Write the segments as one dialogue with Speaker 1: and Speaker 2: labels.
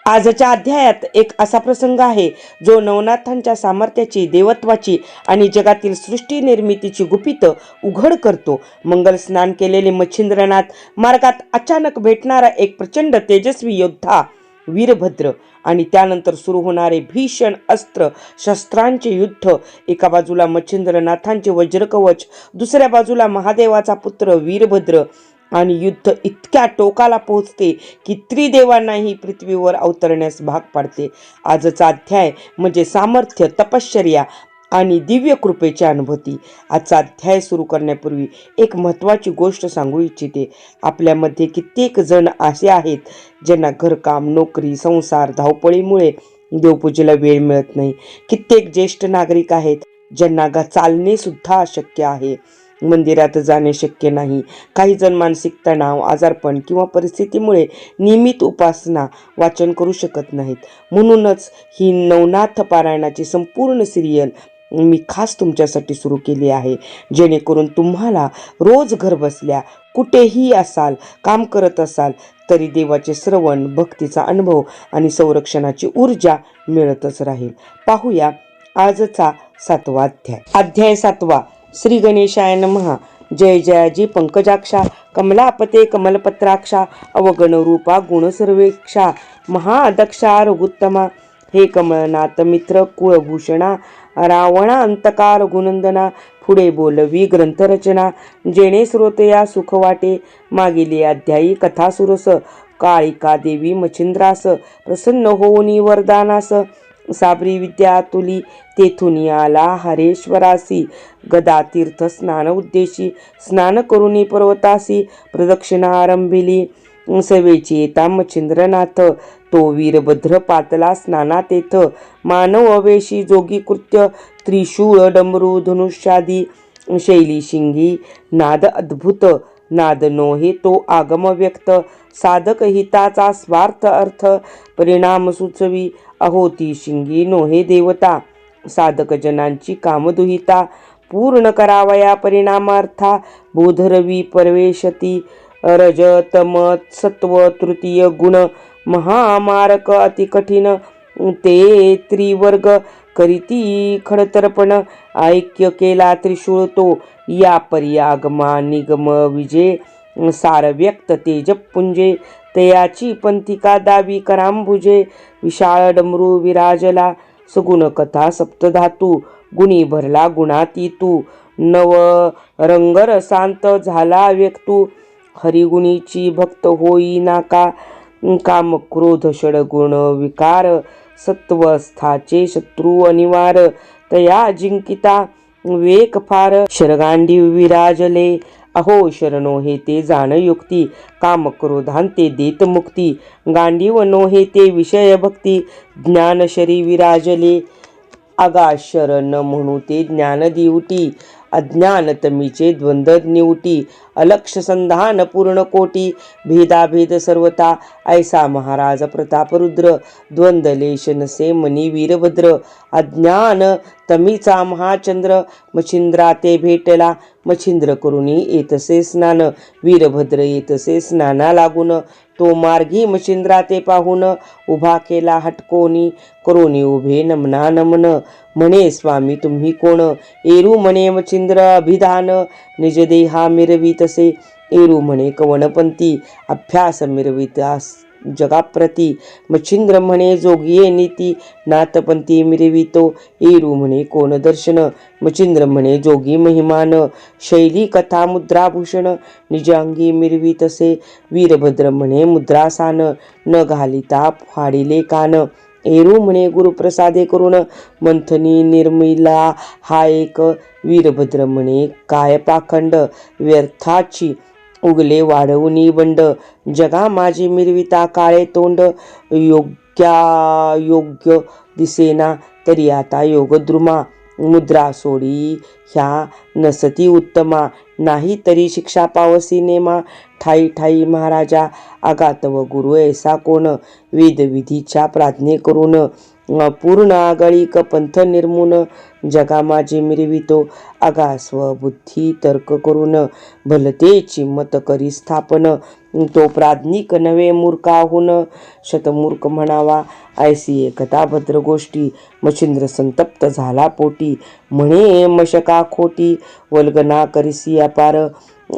Speaker 1: आजच्या अध्यायात एक असा प्रसंग आहे जो नवनाथांच्या सामर्थ्याची, देवत्वाची आणि जगातील सृष्टी निर्मितीची गुपित उघड करतो. मंगल स्नान केलेले मच्छिंद्रनाथ मार्गात अचानक भेटणारा एक प्रचंड तेजस्वी योद्धा वीरभद्र आणि त्यानंतर सुरू होणारे भीषण अस्त्र शस्त्रांचे युद्ध. एका बाजूला मच्छिंद्रनाथांचे वज्रकवच, दुसऱ्या बाजूला महादेवाचा पुत्र वीरभद्र. आणि युद्ध इतक्या टोकाला पोहोचते की त्रिदेवांनाही पृथ्वीवर अवतरण्यास भाग पाडते. आजचा अध्याय म्हणजे सामर्थ्य, तपश्चर्या आणि दिव्य कृपेची अनुभूती. आजचा अध्याय सुरू करण्यापूर्वी एक महत्त्वाची गोष्ट सांगू इच्छिते. आपल्यामध्ये कित्येक जण असे आहेत ज्यांना घरकाम, नोकरी, संसार, धावपळीमुळे देवपूजेला वेळ मिळत नाही. कित्येक ज्येष्ठ नागरिक आहेत ज्यांना चालणे सुद्धा अशक्य आहे, मंदिरात जाणे शक्य नाही. काही जण मानसिक तणाव, आजारपण किंवा परिस्थितीमुळे नियमित उपासना, वाचन करू शकत नाहीत. म्हणूनच ही नवनाथ पारायणाची संपूर्ण सिरियल मी खास तुमच्यासाठी सुरू केली आहे, जेणेकरून तुम्हाला रोज घर बसल्या कुठेही असाल, काम करत असाल तरी देवाचे श्रवण, भक्तीचा अनुभव आणि संरक्षणाची ऊर्जा मिळतच राहील. पाहूया आजचा 7वा अध्याय. अध्याय 7. श्री गणेशाय नमः. जय जयाजी पंकजाक्षा, कमलापते कमलपत्राक्षा, अवगण रूपा गुणसर्वेक्षा, महादक्षा रघुत्तमा. हे कमलनाथ मित्र कुळभूषणा, रावणा अंतकार गुणंदना. पुढे बोलवी ग्रंथरचना, जेणे श्रोतया सुख वाटे. मागिले अध्यायी कथा सुरस, काळिका देवी मच्छिंद्रास. प्रसन्न होऊनी वरदानास, साबरी विद्या तुली. तेथुनी आला हरेश्वरासी, गदा तीर्थ स्नान उद्देशी. स्नान करुनी पर्वतासी, प्रदक्षिणा आरंभिली. सेवेची येता मच्छिंद्रनाथ, तो वीरभद्र पातला स्नाना तेथ. मानव अवेशी जोगी कृत्य, त्रिशूळ डमरू धनुष्यादी. शैली शिंगी नाद अद्भुत, नाद नोहे तो आगम व्यक्त. साधक हिताचा स्वार्थ अर्थ, परिणाम सुचवी. अहो ती शिंगी नोहे देवता, साधक जनांची कामदुहिता. पूर्ण करावया परिणामार्था, बोधरवी परवेशती. रज तम सत्व तृतीय गुण, महामारक अति कठीण. ते त्रिवर्ग करीती खडतर्पण, ऐक्य केला त्रिशूळ तो. या पर्यागमा निगम विजे, सार व्यक्त तेज पुंजे. तयाची पंथिका दावी करांबुजे, विशाळ डमरू विराजला. सगुण कथा सप्तधातू, गुणी भरला गुणाती तू. नव रंगर शांत झाला व्यक्तू, हरिगुणीची भक्त होई नाका. काम क्रोध षडगुण विकार, सत्वस्थाचे शत्रू अनिवार. तया जिंकिता वेक फार, शरगांडी विराजले. अहो शरणो हे ते जाण युक्ती, काम क्रोधांते देत मुक्ती. गांडीव नोहे ते विषय भक्ती, ज्ञान शरी विराजले. आगा शरण म्हणू ते ज्ञान दिवटी, अज्ञान तमीचे द्वंद्व निवटी. अलक्ष संधान पूर्ण कोटी, भेदाभेद सर्वता. ऐसा महाराज प्रताप रुद्र, द्वंद्वलेश नसे मनी वीरभद्र. अज्ञान तमीचा महाचंद्र, मच्छिंद्रा ते भेटला. मच्छिंद्र करुणी येतसे स्नान, वीरभद्र येतसे स्नाना लागून. तो मार्गी मच्छिंद्रा ते पाहून, उभा केला हटकोनी. करोनी उभे नमना नमन, म्हणे स्वामी तुम्ही कोण. एरू म्हणे मच्छिंद्र अभिधान, निज देहा मिरवितसे. एरू म्हणे कवनपंथी, अभ्यास मिरवितास जगाप्रती. मच्छिंद्र म्हणे जोगिये नीती, नाथपंथी मिरवितो. एरू म्हणे कोण दर्शन, मच्छिंद्र म्हणे जोगी महिमान. शैली कथा मुद्राभूषण, निजांगी मिरवितसे. वीरभद्र म्हणे मुद्रासान, न घालिता फाडिले कान. एरू म्हणे गुरुप्रसादे करून, मंथनी निर्मिला हा एक. वीरभद्र म्हणे काय पाखंड, व्यर्थाची उगले वाढवणी बंड. जगा माझी मिरविता काळे तोंड, योग्य दिसेना तरी आता योगद्रुमा. मुद्रा सोडी ह्या नसती उत्तमा, नाही तरी शिक्षा पावसी नेमा. ठाई ठाई महाराजा, आगातव गुरु ऐसा कोण. वेदविधीच्या प्राज्ञे करून, पूर्ण आगळीक पंथ निर्मून. जगा माझे मिरवितो, आगा स्वबुद्धी तर्क करून. भलतेची मत करी स्थापन, तो प्राज्ञिक नव्हे मूर्खाहून शतमूर्ख म्हणावा. ऐसी एकता भद्र गोष्टी मच्छिंद्र संतप्त झाला पोटी. म्हणे मशका खोटी वल्गना करिसी अपार.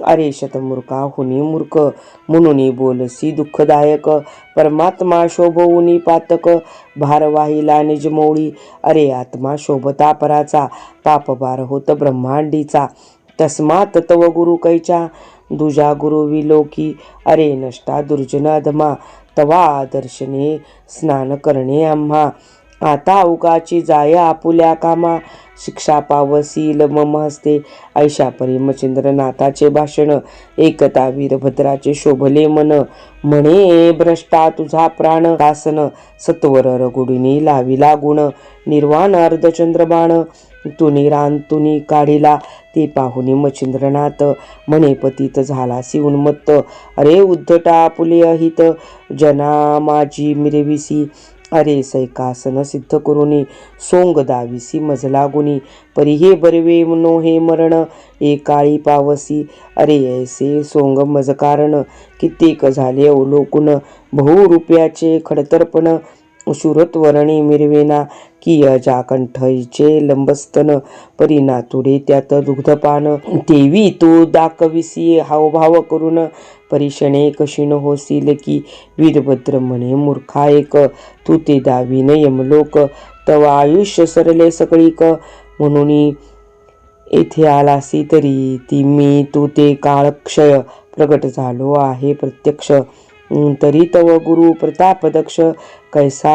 Speaker 1: अरे शतमूर्खाहुनी मूर्ख म्हणून बोलसी दुःखदायक. परमात्मा शोभवुनी पातक भार वाहिला निजमोळी. अरे आत्मा शोभता पराचा पापभार होत ब्रह्मांडीचा. तस्मात तव गुरु कैचा दुजा गुरु विलोकी. अरे नष्टा दुर्जन अधमा तवा दर्शने स्नान करणे आम्हा. आता उगाची जाय आपुल्या कामा शिक्षा पावसील मम हस्ते. ऐशा परी मच्छिंद्रनाथाचे भाषण एकता वीरभद्राचे शोभले मन. म्हणे भ्रष्टा तुझा प्राण दासन सत्वर रघुडीनी लाविला गुण. निर्वाण अर्धचंद्रबाण तुनी रान तुनी काढिला. ते पाहुनी मच्छिंद्रनाथ म्हणे पतित झालासी उन्मत्त. अरे उद्धटा आपुले अहित जना माझी मिरविसी. अरे सैकासन सिद्ध करुनी सोंग दाविसी मजला गुणी. परी हे बरवे नो हे मरण एकाळी पावसी. अरे ऐसे सोंग मज कारण कित्येक झाले अवलोकुन. बहुरूप्याचे खडतर्पण शूरत्वरणी मिरवेना. की अजाकंठईचे लंबस्तन परी नातुडे त्यात दुग्धपान. तेवी तू दाखविसी हावभाव करून परीक्षणे कशीन होसील की. वीरभद्र म्हणे मूर्खा एक तू ते दावीन यमलोक. तव आयुष्य सरले सगळीक म्हणून येथे आलासी तरी. ती मी तू ते काळक्षय प्रगट झालो आहे प्रत्यक्ष. तरी तव गुरु प्रताप दक्ष कैसा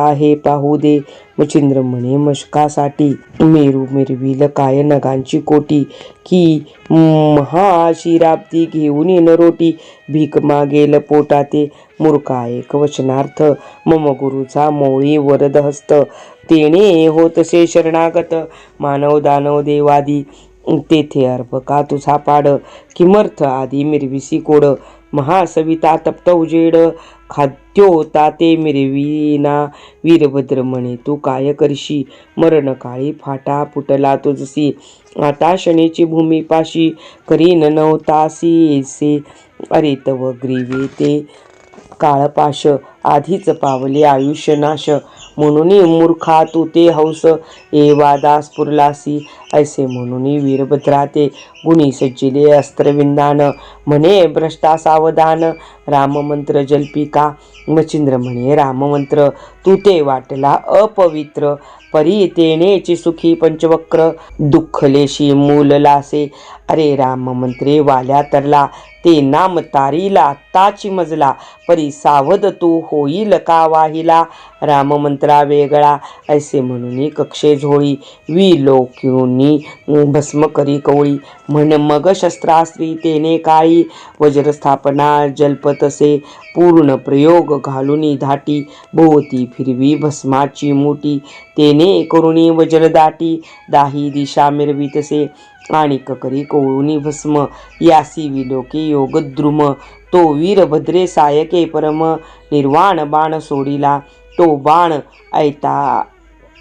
Speaker 1: आहे पाहू दे. मच्छिंद्र म्हणे मशकासाठी मेरू मिरविल काय नगांची कोटी. की महाशिराब्दी घेऊन येन रोटी भीक मागेल पोटाते. मूर्खा एक वचनार्थ मम गुरुचा मोळी वरद हस्त. तेने होतसे शरणागत मानव दानव देवादी. तेथे अर्भ का तुझा पाड किमर्थ आधी मिरविसी कोड. महासविता तप्त उजेड खाद्योता ते मिरविना. वीरभद्र म्हणे तू काय करशी मरण काळी फाटा फुटला तुझसी. आता शनीची भूमी पाशी करीन नवतासी ऐसे. अरे तव ग्रीवे ते काळपाश आधीच पावले आयुष्य नाश. म्हणून मूर्खा तू ते हंस एवादा स्फुरलासी. ऐसे म्हणून वीरभद्रा ते गुणी सज्जिले अस्त्रविंदान. म्हणे भ्रष्टा सावधान राममंत्र जल्पिका. मच्छिंद्र म्हणे राममंत्र तू ते वाटला अपवित्र. परी तेनेची सुखी पंचवक्र दुःखलेशी मूल लासे. अरे राममंत्रे वाल्या तरला ते नाम तारीला आत्ताची मजला. परी सावध तू होईल का वाहिला राममंत्रा वेगळा. ऐसे म्हणून कक्षे झोळी विलोक्युनी भस्म करी कवळी. म्हण मग शस्त्रास्त्री तेने काळी वज्रस्थापना जल्पतसे. पूर्ण प्रयोग घालुनी धाटी भोवती फिरवी भस्माची मुठी. तेने करुणी वज्रदाटी दाही दिशा मिरवितसे. आणि करी कवळुनी भस्म यासी विलोके योगद्रुम. तो वीरभद्रे सायके परम निर्वाण बाण सोडिला. तो बाण ऐता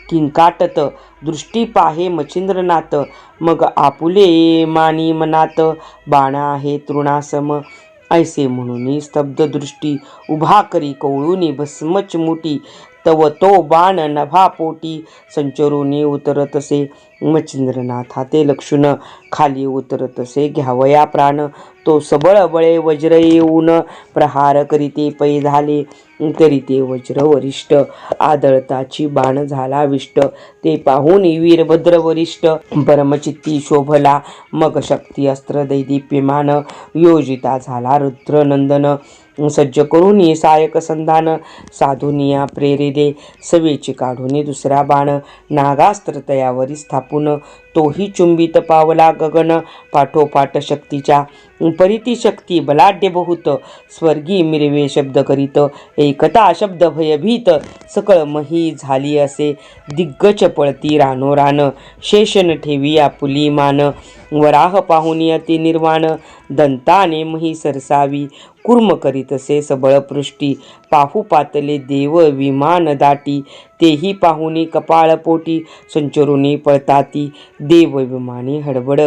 Speaker 1: किंकाटत दृष्टी पाहे मच्छिंद्रनाथ. मग आपुले मानी मनात बाण आहे तृणासम. ऐसे म्हणून स्तब्ध दृष्टी उभा करी कवळुनी भस्मच मुठी. तव तो बाण नभा पोटी संचरुनी उतरतसे. मच्छिंद्रनाथा ते लक्षुन खाली उतरतसे घ्यावया प्राण. तो सबळ बळे वज्र येऊन प्रहार करीते पै झाले. करीते वज्र वरिष्ठ आदळताची बाण झाला विष्ट. ते पाहून वीरभद्र वरिष्ठ परमचित्ती शोभला. मग शक्ती अस्त्र दैदिप्यमान योजिता झाला रुद्रनंदन. सज्ज करून सायक संधान साधुनिया प्रेरिले. सवेची काढून दुसरा बाण नागास्त्र तयावरी स्थापून. तोही चुंबित पावला गगन पाठोपाठ शक्तीच्या. परिती शक्ती बलाढ्य बहुत स्वर्गी मिरवे शब्द करीत. एकता शब्द भयभीत सकळ मही झाली असे. दिग्गज पळती रानोरान शेषन ठेवी आपुली मान. वराह पाहुनी अति निर्वाण दंताने मही सरसावी. कुर्म करीतसे सबळ पृष्टी पाहू पातले देव विमान दाटी. तेही पाहुनी कपाळ पोटी संचरुनी पळताती. देव विमानी हडबड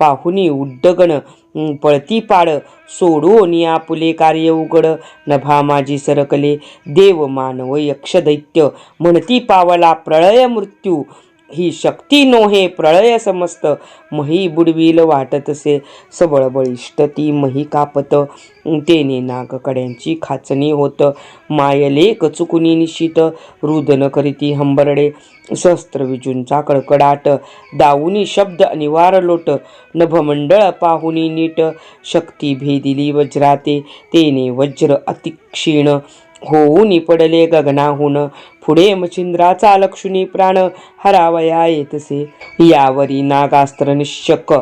Speaker 1: पाहुनी उड्डगण पळती पाड सोडून आपुले कार्य उघड नभा माझी सरकले देव मानव यक्ष दैत्य म्हणती पावला प्रळय मृत्यू ही शक्ती नोहे प्रळय समस्त मही बुडविल वाटतसे सबळ बळिष्ठ ती मही कापत तेने नागकड्यांची खाचणी होत मायले कचुकुनी निशित रुदन करीती हंबरडे शस्त्र विजूंचा कडकडाट दाऊनी शब्द अनिवार लोट नभमंडळ पाहुनी नीट शक्ती भेदिली वज्राते तेने वज्र अतिक्षीण होऊनी पडले गगनाहून पुढे मच्छिंद्राचा लक्षुनी प्राण हरावया येतसे यावरी नागास्त्र निश्चक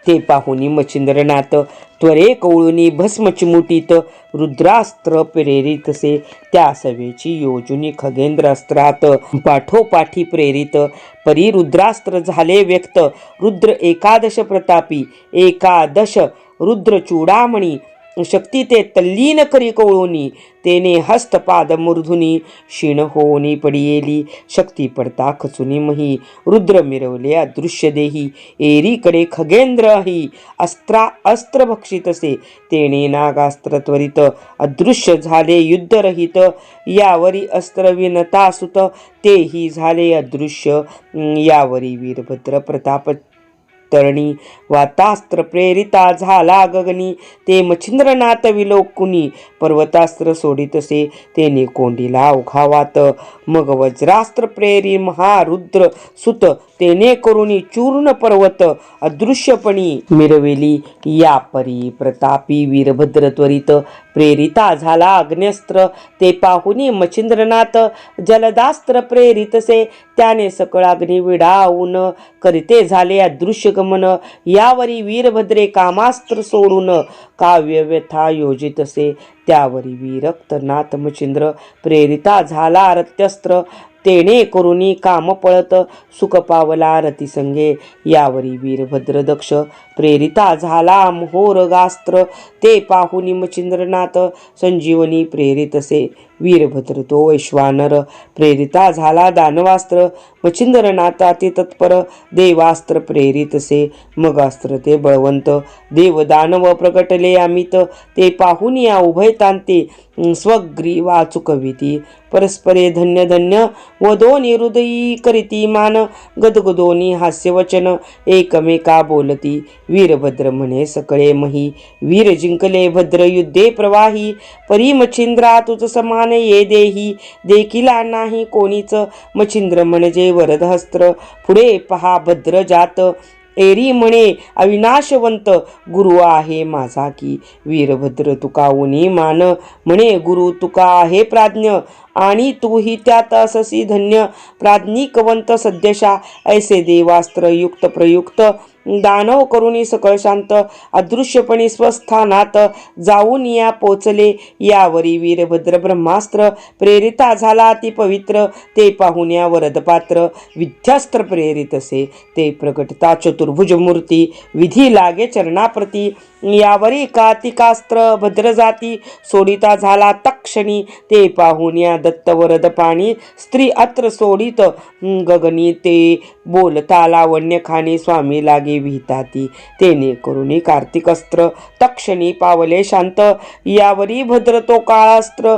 Speaker 1: ते पाहुनी मच्छिंद्रनाथ त्वरे कवळुनी भस्म चिमुटीत रुद्रास्त्र प्रेरितसे त्या सवेची योजुनी खगेंद्र अस्त्रात पाठोपाठी प्रेरित परी रुद्रास्त्र झाले व्यक्त रुद्र एकादश प्रतापी एकादश रुद्र चूडामणी शक्ती ते तल्लीन करी कवळोनी तेने हस्तपाद मूर्धुनी क्षीण होनी पडियेली शक्ती पडता खचुनी मही रुद्र मिरवले अदृश्य देही एरीकडे खगेंद्र ही अस्त्र भक्षितसे तेने नागास्त्र त्वरित अदृश्य झाले युद्धरहित यावरी अस्त्र विनता सुत तेही झाले अदृश्य यावरी वीरभद्र प्रताप तरणी वातास्त्र प्रेरिता झाला गगनी ते मच्छिंद्रनाथ विलोकुनी पर्वतास्त्र सोडितसे तेने कोंडीला उघावात मग वज्रास्त्र प्रेरी महारुद्र सुत तेने करुणी चूर्ण पर्वत अदृश्यपणी मिरवेली या परी प्रतापी वीरभद्र त्वरित प्रेरिता झाला अग्न्यस्त्र ते पाहुनी मच्छिंद्रनाथ जलदास्त्र प्रेरितसे त्याने सकळ अग्नी विडावून करिते झाले अदृश्य गमन यावरी वीरभद्रे कामास्त्र सोडून काव्य व्यथा योजितसे त्यावरी विरक्तनाथ मच्छिंद्र प्रेरिता झाला रत्यस्त्र तेने करुणी काम पळत सुख पावला रतिसंगे यावरी वीरभद्र दक्ष प्रेरिता झाला मोहोरगास्त्र ते पाहुनी मच्छिंद्रनाथ संजीवनी प्रेरितसे वीरभद्र तो वैश्वानर प्रेरिता झाला दानवास्त्र मच्छिंद्रनाथ अति तत्पर देवास्त्र प्रेरितसे मगास्त्र ते बळवंत देव दानव प्रगटले अमित ते पाहुनी उभयतांते स्वग्रीवा चुकविती परस्परे धन्य धन्य वदोनी हृदयी करीती मान गदगदोनी हास्यवचन एकमेका बोलती वीरभद्र म्हणे सकळे मही वीर जिंकले भद्र युद्धे प्रवाही परी मच्छिंद्रा तुझ समान ये देही देखिला नाही कोणीच मच्छिंद्र म्हणजे वरदहस्त्र पुढे पहा भद्र जात एरी म्हणे अविनाशवंत गुरु आहे माझा की वीरभद्र तुका उनी मान म्हणे गुरु तुका आहे प्राज्ञ आणि तूही त्यात अससी धन्य प्राज्ञिकवंत सद्यशा ऐसे देवास्त्र युक्त प्रयुक्त दानव करुणी सकळ शांत अदृश्यपणे स्वस्थानात जाऊन या पोचले यावरी वीरभद्र ब्रह्मास्त्र प्रेरिता झाला ती पवित्र ते पाहुण्या वरदपात्र विद्यास्त्र प्रेरितसे ते प्रकटता चतुर्भुज मूर्ती विधी लागे चरणाप्रती यावरी कार्तिकास्त्र भद्रजाती सोडिता झाला तक्षणी ते पाहुण्या दत्त वरद पाणी स्त्री अत्र सोडित गगनी ते बोलता लावण्य खाणी स्वामी लागे विहिताती तेने करुणी कार्तिकस्त्र तक्षणी पावले शांत यावरी भद्र तो काळास्त्र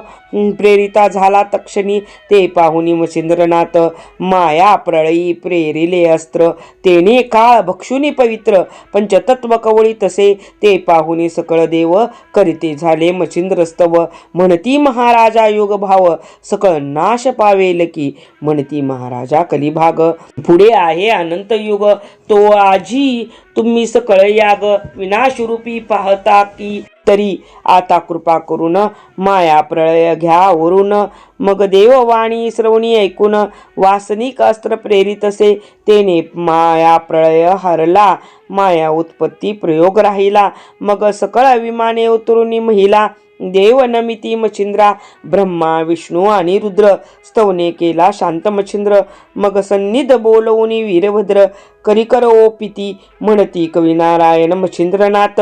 Speaker 1: प्रेरिता झाला तक्षणी ते पाहुनी मच्छिंद्रनाथ माया प्रळयी प्रेरिले अस्त्र तेने काळ भक्षुनी पवित्र पंचतत्व कवळी तसे ते पाहुनी सकळ देव करिते झाले मच्छिंद्रस्तव म्हणती महाराजा योग भाव सकळ नाश पावेल की म्हणती महाराजा कलिभाग पुढे आहे अनंत युग तो आजी तुम्ही सकळ याग विनाशरूपी पाहता की तरी आता कृपा करून माया प्रळय घ्या वरून मग देववाणी श्रवणी ऐकून वासनिक अस्त्र प्रेरितसे तेने माया प्रळय हरला माया उत्पत्ती प्रयोग राहिला मग सकळ विमाने उतरून महिला देव नमिती मच्छिंद्रा ब्रह्मा विष्णू आणि रुद्र स्तवने केला शांत मच्छिंद्र मग सन्निध बोलवून वीरभद्र करिकर ओपिती म्हणती कविनारायण मच्छिंद्रनाथ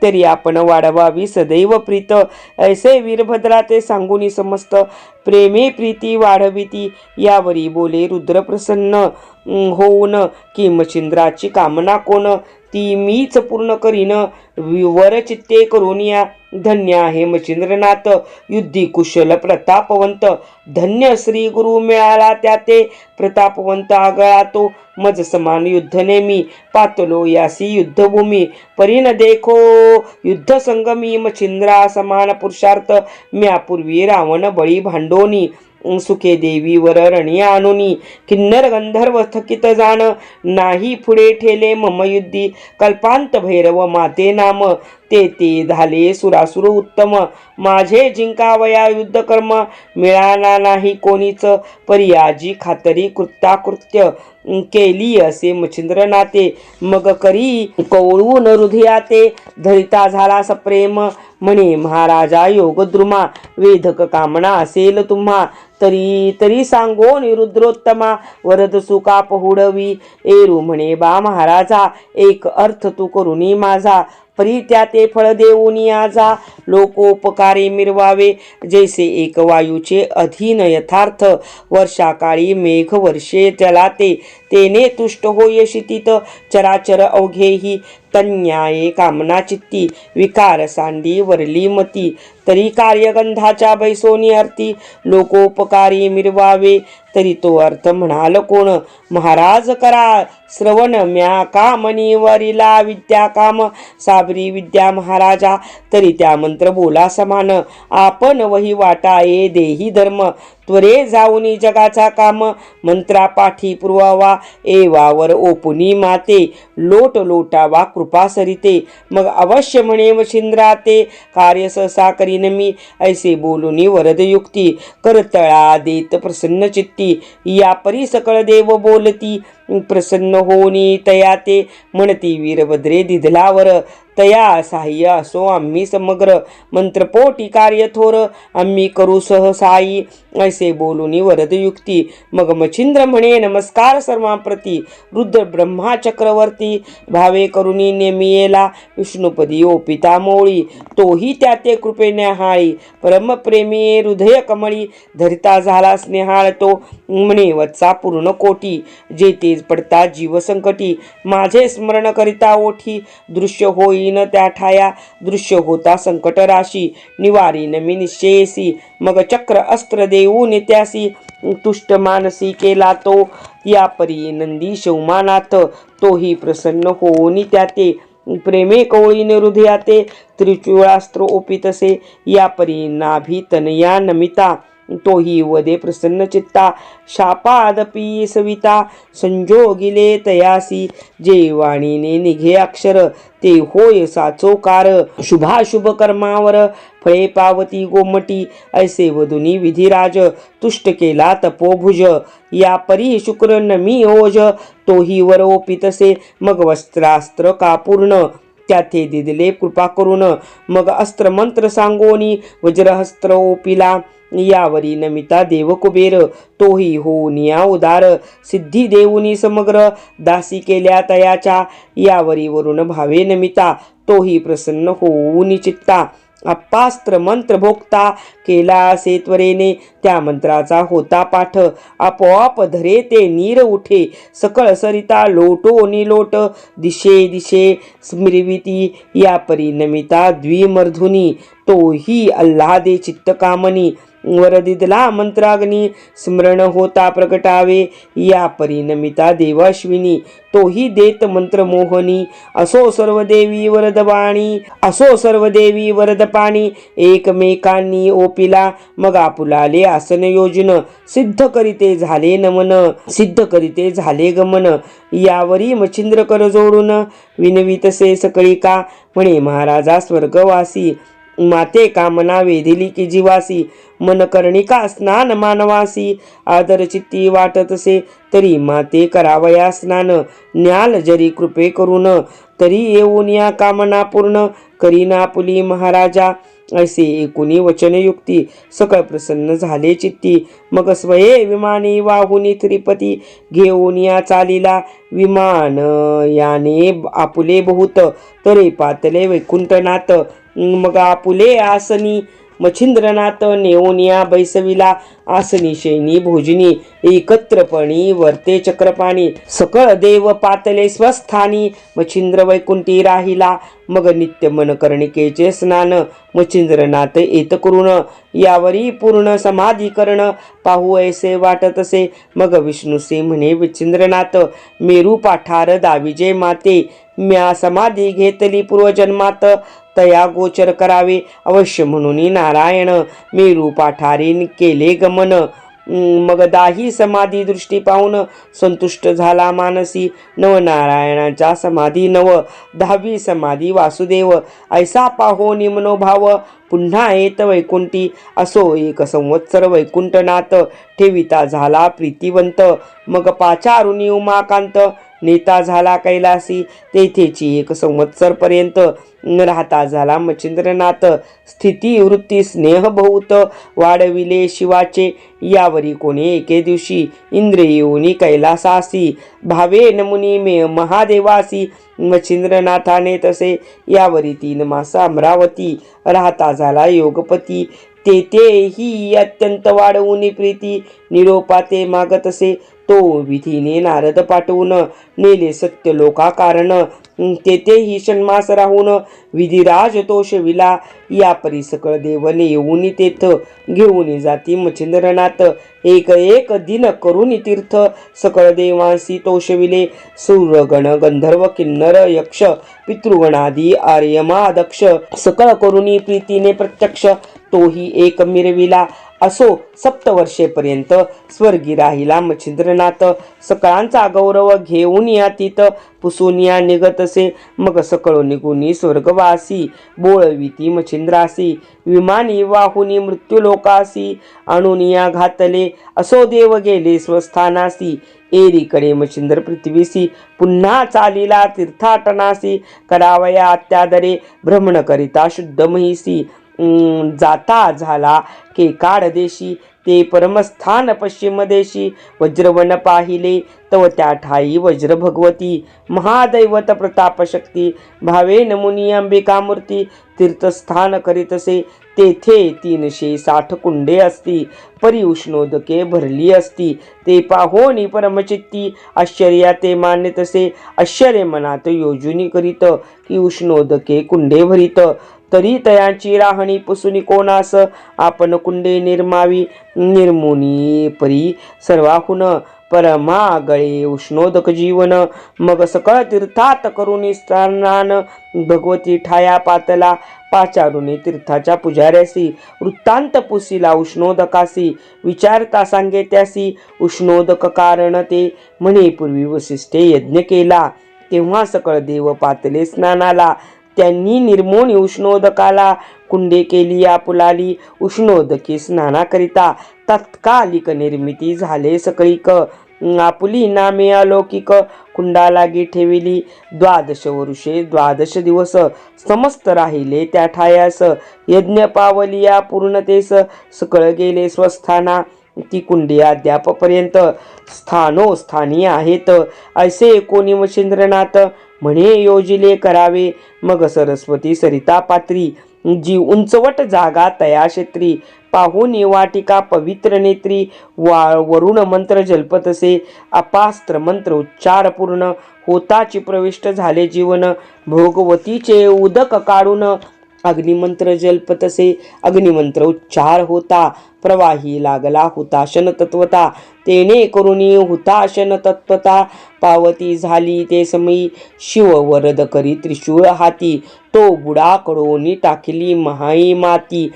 Speaker 1: तरी आपण वाढवावी सदैव प्रीत ऐसे वीरभद्रा ते सांगूनी समस्त प्रेमे प्रीती वाढविती यावरी बोले रुद्र प्रसन्न होऊन की मच्छिंद्राची कामना कोण ती मीच पूर्ण करीन वर चित्ते करून या धन्य आहे मच्छिंद्रनाथ युद्धी कुशल प्रतापवंत धन्य श्री गुरु मिळाला त्या ते प्रतापवंत आगळा तो मज समान युद्ध नेमी पातलो यासी युद्धभूमी परीन देखो युद्ध संगमी मच्छिंद्रा समान पुरुषार्थ म्यापूर्वी रावण बळी भांडोनी सुखे देवी वर रणी आणोनी किन्नर गंधर्व थकित जाण नाही पुढे ठेले मम युद्धी कल्पांत भैरव माते नाम ते झाले सुरासुर उत्तम माझे जिंकावया युद्ध कर्म मिळाला नाही कोणीच परियाजी खातरी कृत्याकृत्य केली असे मच्छिंद्रनाथे मग करी कवळून हृदयाते धरिता झाला सप्रेम म्हणे महाराजा योगद्रुमा वेधक कामना असेल तुम्हा तरी सांगो निरुद्रोत्तमा वरद सुका पहुडवी एरू म्हणे बा महाराजा एक अर्थ तू करुनी माझा परी त्या ते फळ देऊनी आजा लोकोपकारी मिरवावे जैसे एक वायूचे अधीन यथार्थ वर्षाकाळी मेघ वर्षे चलाते तेने तुष्ट होय शितीत चराचर अवघेही तन्याये कामना चित्ती विकार सांडी वरली मती तरी कार्यगंधाच्या बैसोनी अर्थी लोकोपकारी मिरवावे तरी तो अर्थ म्हणाल कोण महाराज करा श्रवण म्या कामनी वरिला विद्या काम साबरी विद्या महाराजा तरी त्या मंत्र बोला समान आपण वही वाटाये देही धर्म त्वरे जाऊनी जगाचा काम मंत्रा पाठी पुरवावा एवावर ओपुनी माते लोट लोटावा कृपा सरिते मग अवश्य म्हणे मच्छिंद्रा ते कार्य सहसा करीन मी ऐसे बोलुनी वरद युक्ती करतळा देत प्रसन्न चित्ती या परी सकळ देव बोलती प्रसन्न होनी तया ते म्हणती वीरभद्रे दिधलावर तया साह्य असो आम्ही समग्र मंत्रपोटी कार्य थोर आम्ही करू सहसाई ऐसे बोलुनी वरद युक्ती मग मच्छिंद्र म्हणे नमस्कार सर्वांप्रती रुद्र ब्रह्मा चक्रवर्ती भावे करुनी नेमियेला विष्णुपदी ओपिता मोळी तोही त्या ते कृपेने हाळी परमप्रेमी हृदय कमळी धरिता झाला स्नेहाळ तो म्हणे वत्सा पूर्ण कोटी जे तेज पडता जीव संकटी माझे स्मरण करिता ओठी दृश्य होईन त्या ठाया दृश्य होता संकट राशी निवारीन मी निश्चयसी मग चक्र अस्त्र देऊन त्यासी तुष्ट मानसी केला तो या परी नंदी शौमानाथ तोही प्रसन्न होऊन त्या ते प्रेमे कवळीने हृदयाते त्रिचूळास्त्र ओपितसे या परी नाभी तनया नमिता तोही वदे प्रसन्न चित्ता शापादपी सविता संजोगिले तयासी जे वाणीने निघे अक्षर ते होय साचोकार शुभाशुभ कर्मावर फळे पावती गोमटी ऐसे वधुनी विधिराज तुष्ट केला तपोभुज या परी शुक्र नमी ओज तोही वर ओपितसे मग वस्त्रास्त्र कापूर्ण त्याथे दिदले कृपा करून मग अस्त्र मंत्र सांगोनी वज्रहस्त्र ओपिला यावरी नमिता देव कुबेर तोही होऊनिया उदार सिद्धी देऊनी समग्र दासी केल्या तयाच्या यावरी वरून भावे नमिता तोही प्रसन्न होऊनी चित्ता अप्पास्त्र मंत्र भोगता केला असे त्वरेने त्या मंत्राचा होता पाठ आपोआप धरे ते नीर उठे सकळ सरिता लोटो निलोट दिशे दिशे स्मिरविती या परी नमिता द्विमर्धुनी तोही अल्हादे चित्त कामनी वरदिदला मंत्राग्नी स्मरण होता प्रगटावे या परिणमिता देवाश्विनी तोही देत मंत्र मोहनी असो सर्व देवी वरदवाणी असो सर्व देवी वरदपाणी एकमेकांनी ओपिला मग आपुलाले आसन योजन सिद्ध करीते झाले नमन सिद्ध करीते झाले गमन यावरी मच्छिंद्र कर जोडून विनवितसे सकळी का म्हणे महाराजा स्वर्गवासी माते कामना वेधिली की जीवासी मन कर्णिका स्नान मानवासी आदर चित्ती वाटतसे तरी माते करावया स्नान न्याल जरी कृपे करून तरी येऊन या कामना पूर्ण करीना पुली महाराजा ऐसे एकुणी वचनयुक्ती सकळ प्रसन्न झाले चित्ती मग स्वये विमानी वाहुनी त्रिपती घेऊन या चालीला विमान याने आपुले बहुत तरे पातले वैकुंठनाथ मग आपुले आसनी मच्छिंद्रनाथ नेओनिया बैसविला आसनी शयनी भोजनी एकत्रपणी वर्ते चक्रपाणी सकळ देव पातले स्वस्थानी मच्छिंद्र वैकुंठी राहिला मग नित्य मन कर्णिकेचे स्नान मच्छिंद्रनाथ येत करून यावरी पूर्ण समाधी करण पाहू ऐसे वाटतसे मग विष्णुसे म्हणे मच्छिंद्रनाथ मेरू पाठार दाविजे माते म्या समाधी घेतली पूर्वजन्मात तया गोचर करावे अवश्य म्हणून नारायण मेरू पाठारीन केले गमन मग दाही समाधी दृष्टी पाहून संतुष्ट झाला मानसी नवनारायणाच्या समाधी नव 10वी समाधी वासुदेव ऐसा पाहो निमनोभाव पुन्हा येत वैकुंठी असो 1 संवत्सर वैकुंठनाथ ठेविता झाला प्रीतिवंत मग पाचारुणी उमाकांत नेता झाला कैलासी तेथेची 1 संवत्सर पर्यंत राहता झाला मच्छिंद्रनाथ स्थिती वृत्ती स्नेह बहुत वाढविले शिवाचे यावरी कोणी एके दिवशी इंद्र येऊनी कैलासासी भावे नमुनी मे महादेवासी मच्छिंद्रनाथाने तसे यावरी 3 मास अमरावती राहता झाला योगपती तेथेही अत्यंत वाढवून प्रीती निरोपाते मागतसे तो विधीने नारद पाठवून नेले सत्य लोका कारण तेथेही षण्मास राहून विधिराज तोषविला या परी सकळ देवने येऊन तेथ घेऊन जाती मच्छिंद्रनाथ एक दिन करून तीर्थ सकळ देवांसी तोषविले सूरगण गंधर्व किन्नर यक्ष पितृगणादी आर्यमादक्ष सकळ करुणी प्रीतीने प्रत्यक्ष तोही एक मिरविला असो 7 वर्षेपर्यंत स्वर्गी राहिला मच्छिंद्रनाथ सकळांचा गौरव घेऊन या तीत पुसून या निगतसे मग सकळ निघुनी स्वर्गवासी बोळविती मच्छिंद्रासी विमानी वाहुनी मृत्यूलोकासी आणुनिया घातले असो देव गेले स्वस्थानासी एरीकडे मच्छिंद्र पृथ्वीसी पुन्हा चालिला तीर्थाटनासी करावया अत्यादरे भ्रमण करिता शुद्ध महिसी जाता झाला केकाड देशी ते परमस्थान पश्चिम देशी वज्रवन पाहिले तव त्या ठाई वज्र भगवती महादैवत प्रतापशक्ती भावे नमुनी अंबिका मूर्ती तीर्थस्थान करीतसे तेथे 360 कुंडे असती परी उष्णोदके भरली असती ते पाहोनी परमचित्ती आश्चर्या ते मान्यतसे आश्चर्य मनात योजुनी करीत की उष्णोदके कुंडे भरीत तरी तयांची राहणी पुसुनी कोणास आपण कुंडे निर्मावी निर्मुनी परी सर्वाहुन परमागळे उष्णोदक जीवन मग सकळ तीर्थात करुणी स्नान भगवती ठाया पातला पाचारुनी तीर्थाच्या पुजाऱ्यासी वृत्तांत पुसिला उष्णोदकासी विचारता सांगे त्यासी उष्णोदक कारण ते म्हणे पूर्वी वसिष्ठे यज्ञ केला तेव्हा सकळ देव पातले स्नानाला त्यांनी निर्मोनी उष्णोदकाला कुंडे केली आपुलाली उष्णोदकी स्नानाकरिता तत्कालिक निर्मिती झाले सकळीक आपुली नामे अलौकिक कुंडालागी ठेविली 12 वर्षे 12 दिवस समस्त राहिले त्या ठायास यज्ञ पावलिया पूर्णतेस सकळ गेले स्वस्थाना ती कुंडी अद्यापपर्यंत स्थानोस्थानी आहेत ऐसे कोणी मच्छिंद्रनाथ म्हणे योजिले करावे मग सरस्वती सरिता पात्री जी उंचवट जागा तया क्षेत्री पाहुनी वाटिका पवित्र नेत्री वरुण मंत्र जल्पतसे अपास्त्र मंत्र उच्चार पूर्ण होताची प्रविष्ट झाले जीवन भोगवतीचे उदक काढून अग्निमंत्र जल्पतसे अग्निमंत्र उच्चार होता प्रवाही लागला हुताशन तत्वता तेने करुणी हुताशन तत्वता पावती झाली ते समयी शिव वरद करी त्रिशूळ हाती तो बुडा कडोनी टाकली महाई माती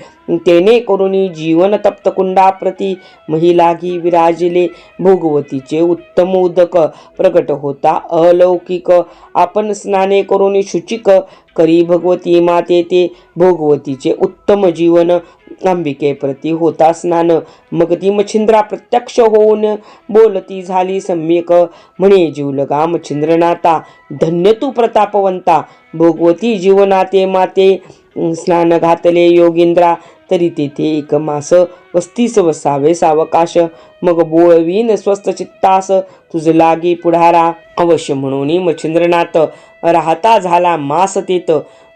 Speaker 1: तेने करुणी जीवन तप्त कुंडा प्रती महिलागी विराजिले भोगवतीचे उत्तम उदक प्रकट होता अलौकिक आपण स्नाने करुणी शुचिक करी भगवती माते ते भोगवतीचे उत्तम जीवन अंबिके प्रती होता स्नान मग ती मच्छिंद्रा प्रत्यक्ष होऊन बोलती झाली सम्यक म्हणे जीवलगा मच्छिंद्रनाथा धन्य तू प्रतापवंता भोगवती जीवनाते माते स्नान घातले योगींद्रा तरी तेथे 1 मास वस्तीस वसावे सावकाश मग बोळवीन स्वस्थ चित्तास तुझ लागी पुढारा अवश्य म्हणून मच्छिंद्रनाथ राहता झाला मास तेत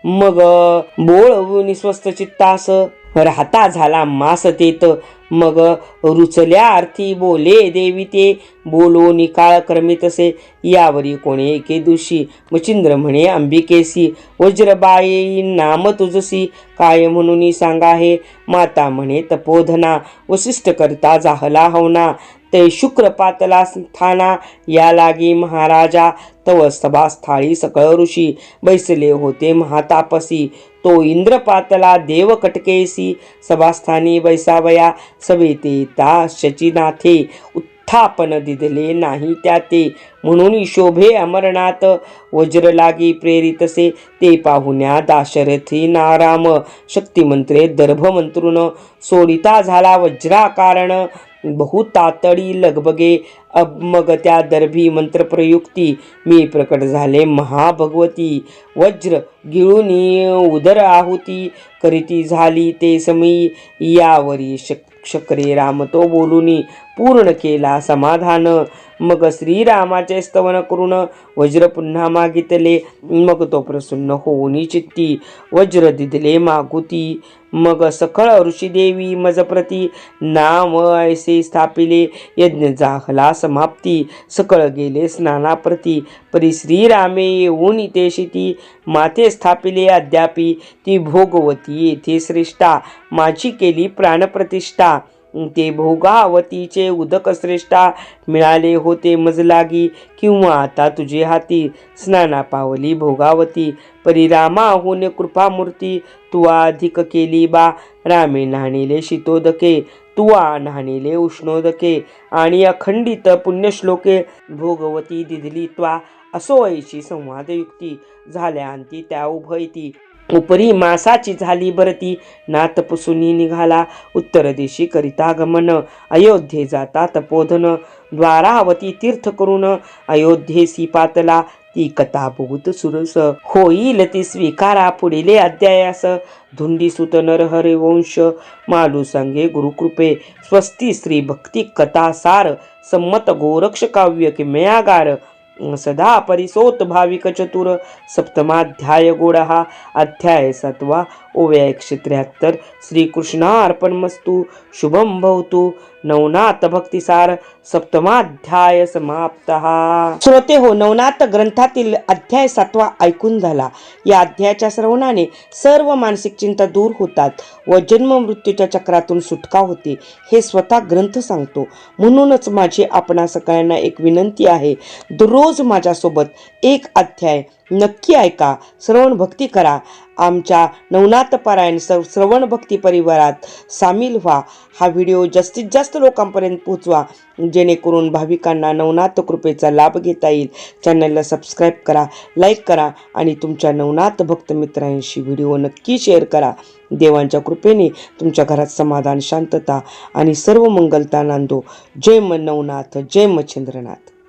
Speaker 1: मग बोळवून स्वस्थ चित्तास राहता झाला मास तेत, मग रुचल्या अर्थी बोले देवी ते, बोलो निकाळ क्रमी तसे, यावरी कोणे एके दिवशी, मच्छिंद्र म्हणे अंबिकेसी, वज्रबाई नाम तुझसी, काय म्हणून सांगा हे, माता म्हणे तपोधना, वसिष्ठ करता जाहला हवना, ते शुक्र पातला स्थाना, या लागी महाराजा, तव सभास्थाळी सकळ ऋषी, बैसले होते महातापसी, तो इंद्र पातला देव कटकेसी, सभास्थानी बैसावया, सवेते ता शचीनाथे, उत्थापन दिदले नाही त्याते, म्हणून शोभे अमरनाथ, वज्र लागी प्रेरितसे, ते पाहुण्या दाशरथी नाराम, शक्तिमंत्रे दर्भ मंत्रुन, सोडिता झाला वज्राकारण, बहुतातडी लगबगे, मग त्या दर्भी मंत्रप्रयुक्ती, मी प्रकट झाले महाभगवती, वज्र गिळूनी उदर आहुती, करीती झाली ते समी, यावरी शकरे राम तो बोलूनी, पूर्ण केला समाधान, मग श्रीरामाचे स्तवन करून, वज्र पुन्हा मागितले, मग तो प्रसन्न होऊनी चित्ती, वज्र दिदले मागुती, मग सकळ ऋषीदेवी मजप्रती, नाम ऐसे स्थापिले, यज्ञ जाहला समाप्ती, सकळ गेले स्नानाप्रती, परी श्रीरामे येऊन ते शिती, माते स्थापिले अद्यापी, ती भोगवती येथे श्रेष्ठा, माझी केली प्राणप्रतिष्ठा, ते भोगावतीचे उदक श्रेष्ठा, मिळाले होते मजलागी, किंवा आता तुझे हाती, स्नाना पावली भोगावती, परिरामाहून कृपामूर्ती, तुवा अधिक केली बा, रामे न्हाणिले शीतोदके, तुवा न्हाणिले उष्णोदके, आणि अखंडित पुण्यश्लोके, भोगवती दिदली त्वा, असो ऐशी संवादयुक्ती, झाल्या अंती त्या उभयती, उपरी मासाची झाली भरती, नाथ पुसुनी निघाला उत्तर दिशी करिता गमन, अयोध्ये जाता तपोधन, द्वारावती तीर्थ करून, अयोध्येसी पातला, ती कथा बहुत सुरस, होईल ती स्वीकारा पुढीले अध्यायास, धुंडीसुत नरहरिवंश, मालू सांगे गुरुकृपे, स्वस्ती श्री भक्ती कथा सार, संमत गोरक्ष काव्य किमयागार, सदा परिसोत भाविक चतुर, सप्तमाध्याय गोडहा, अध्याय 7, ओव्या 173, श्रीकृष्णार्पणमस्तु, शुभम भवतु, नवनाथ भक्तिसार, सप्तमाध्याय समाप्तः. श्रोते हो, नवनाथ ग्रंथातील अध्याय 7 ऐकून झाला. या अध्यायाच्या श्रवणाने सर्व मानसिक चिंता दूर होतात व जन्म मृत्यूच्या चक्रातून सुटका होते, हे स्वतः ग्रंथ सांगतो. म्हणूनच माझी आपणा सगळ्यांना एक विनंती आहे, दररोज माझ्यासोबत एक अध्याय नक्की ऐका, श्रवण भक्ती करा. आमच्या नवनाथ पारायण श्रवण भक्ती परिवारात सामील व्हा. हा व्हिडिओ जास्तीत जास्त लोकांपर्यंत पोहोचवा, जेणेकरून भाविकांना नवनाथ कृपेचा लाभ घेता येईल. चॅनलला सबस्क्राईब करा, लाईक करा आणि तुमच्या नवनाथ भक्त मित्रांशी व्हिडिओ नक्की शेअर करा. देवांच्या कृपेने तुमच्या घरात समाधान, शांतता आणि सर्व मंगलता नांदो. जय नवनाथ, जय मच्छिंद्रनाथ.